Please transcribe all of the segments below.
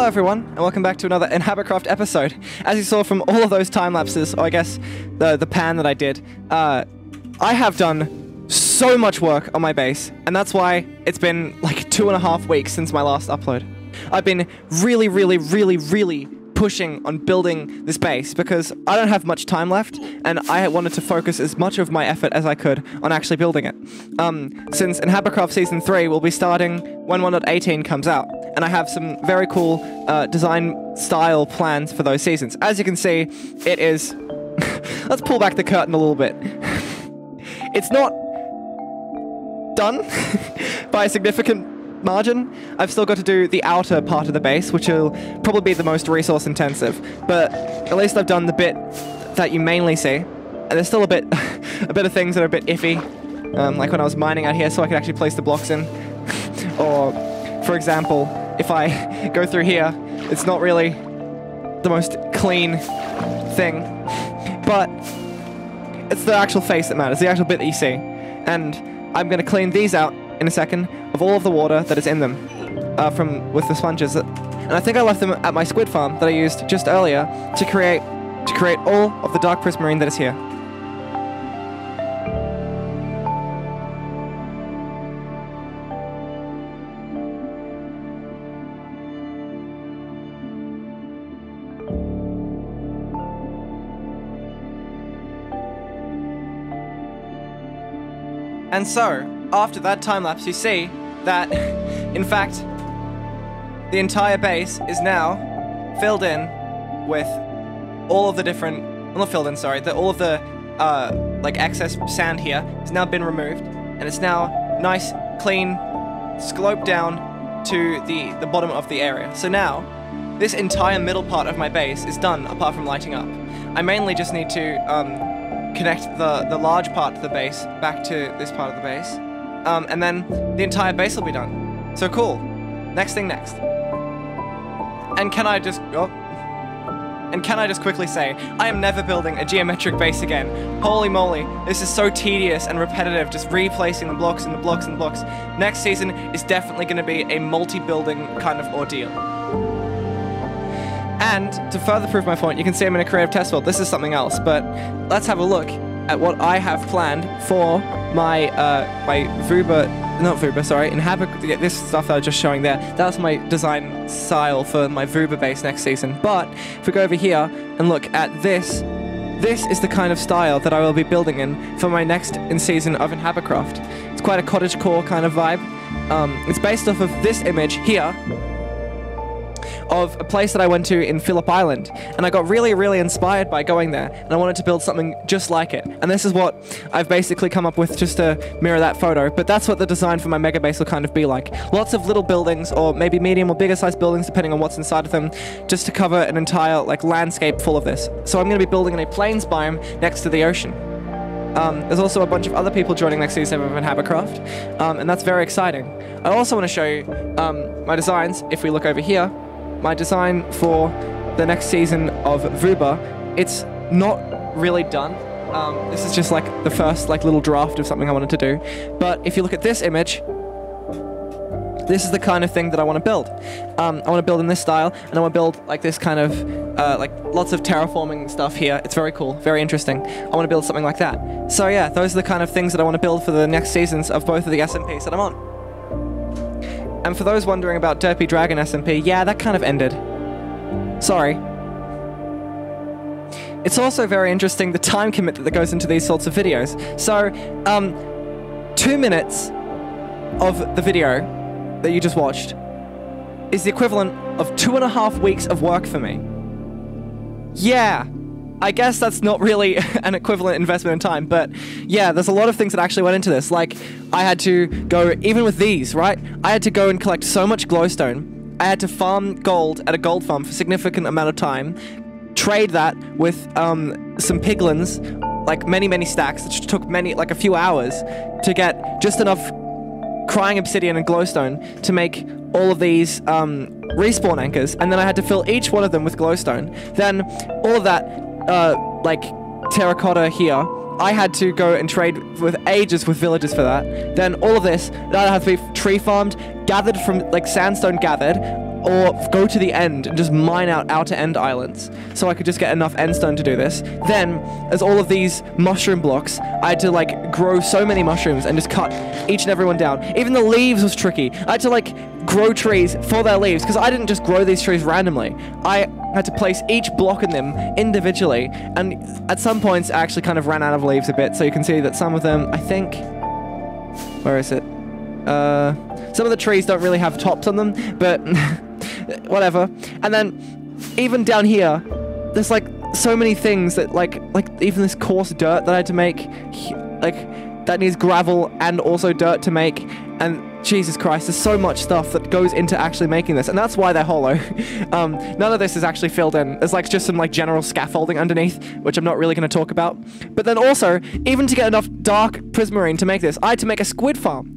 Hello everyone, and welcome back to another InhabitCraft episode. As you saw from all of those time lapses, or I guess the pan that I did, I have done so much work on my base, and that's why it's been like 2.5 weeks since my last upload. I've been really pushing on building this base because I don't have much time left, and I wanted to focus as much of my effort as I could on actually building it. Since InhabitCraft Season 3 will be starting when 1.18 comes out, and I have some very cool design style plans for those seasons. As you can see, it is... Let's pull back the curtain a little bit. It's not done by a significant margin. I've still got to do the outer part of the base, which will probably be the most resource intensive, but at least I've done the bit that you mainly see, and there's still a bit of things that are a bit iffy, like when I was mining out here so I could actually place the blocks in, or for example, if I go through here, it's not really the most clean thing, but it's the actual face that matters, the actual bit that you see, and I'm going to clean these out in a second of all of the water that is in them with the sponges. And I think I left them at my Squid Farm that I used just earlier to create all of the dark prismarine that is here. And so, after that time lapse, you see that, in fact, the entire base is now filled in with all of the different, well, not filled in, sorry, all of the, like, excess sand here has now been removed, and it's now nice, clean, sloped down to the bottom of the area. So now, this entire middle part of my base is done, apart from lighting up. I mainly just need to, connect the large part of the base back to this part of the base, and then the entire base will be done. So cool. Next thing next. And can I just quickly say, I am never building a geometric base again. Holy moly, this is so tedious and repetitive, just replacing the blocks and the blocks and the blocks. Next season is definitely going to be a multi-building kind of ordeal. And to further prove my point, you can see I'm in a creative test world. This is something else, but let's have a look at what I have planned for my this stuff that I was just showing there. That's my design style for my Vooba base next season. But if we go over here and look at this, this is the kind of style that I will be building in for my next season of InhabitCraft. It's quite a cottagecore kind of vibe. It's based off of this image here, of a place that I went to in Phillip Island, and I got really inspired by going there, and I wanted to build something just like it. And this is what I've basically come up with just to mirror that photo, but that's what the design for my MegaBase will kind of be like. Lots of little buildings, or maybe medium or bigger sized buildings depending on what's inside of them, just to cover an entire like landscape full of this. So I'm going to be building in a plains biome next to the ocean. There's also a bunch of other people joining next season of InhabitCraft, and that's very exciting. I also want to show you my designs. If we look over here, my design for the next season of Vooba, it's not really done. This is just like the first like little draft of something I wanted to do. But if you look at this image, this is the kind of thing that I want to build. I want to build in this style, and I want to build like this kind of, like lots of terraforming stuff here. It's very cool, very interesting. I want to build something like that. So yeah, those are the kind of things that I want to build for the next seasons of both of the SMPs that I'm on. And for those wondering about Derpy Dragon SMP, yeah, that kind of ended. Sorry. It's also very interesting the time commitment that goes into these sorts of videos. So, 2 minutes of the video that you just watched is the equivalent of 2.5 weeks of work for me. Yeah. I guess that's not really an equivalent investment in time, but yeah, there's a lot of things that actually went into this. Like, I had to go, even with these, right? I had to go and collect so much glowstone. I had to farm gold at a gold farm for a significant amount of time, trade that with some piglins, like many stacks, which took like a few hours to get just enough crying obsidian and glowstone to make all of these respawn anchors, and then I had to fill each one of them with glowstone. Then all of that like terracotta here, I had to go and trade with ages with villagers for that. Then all of this, that had to be tree farmed, gathered from, like sandstone gathered, or go to the end and just mine out outer end islands so I could just get enough endstone to do this. Then, as all of these mushroom blocks, I had to like grow so many mushrooms and just cut each and every one down. Even the leaves was tricky. I had to like grow trees for their leaves because I didn't just grow these trees randomly. I had to place each block in them individually, and at some points I actually kind of ran out of leaves a bit, so you can see that some of them, I think, where is it? Some of the trees don't really have tops on them, but whatever. And then even down here, there's like so many things that like even this coarse dirt that I had to make, like that needs gravel and also dirt to make. And Jesus Christ, there's so much stuff that goes into actually making this, and that's why they're hollow. None of this is actually filled in. There's like just some like general scaffolding underneath, which I'm not really going to talk about. But then also, even to get enough dark prismarine to make this, I had to make a squid farm.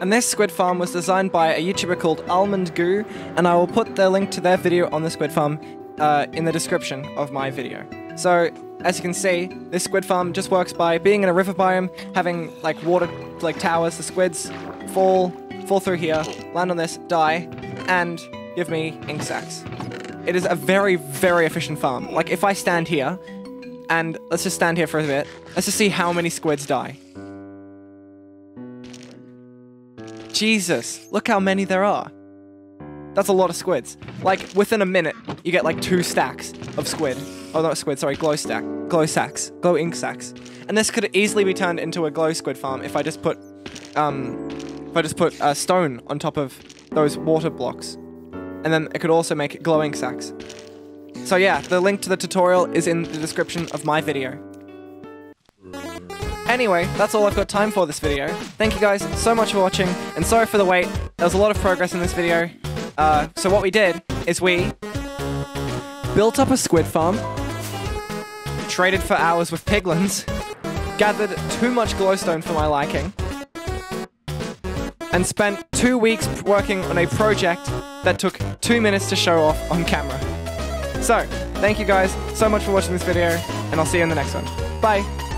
And this squid farm was designed by a YouTuber called Almond Goo, and I will put the link to their video on the squid farm in the description of my video. So, as you can see, this squid farm just works by being in a river biome, having like water, like towers, the squids fall through here, land on this, die, and give me ink sacs. It is a very, very efficient farm. Like if I stand here, and let's just stand here for a bit, let's just see how many squids die. Jesus, look how many there are. That's a lot of squids. Like, within a minute, you get like 2 stacks of squid. Oh, not squid, sorry, glow ink sacks. And this could easily be turned into a glow squid farm if I just put, a stone on top of those water blocks. And then it could also make glow ink sacks. So yeah, the link to the tutorial is in the description of my video. Anyway, that's all I've got time for this video. Thank you guys so much for watching, and sorry for the wait. There was a lot of progress in this video. So what we did is we built up a squid farm, traded for hours with piglins, gathered too much glowstone for my liking, and spent 2 weeks working on a project that took 2 minutes to show off on camera. So, thank you guys so much for watching this video, and I'll see you in the next one. Bye!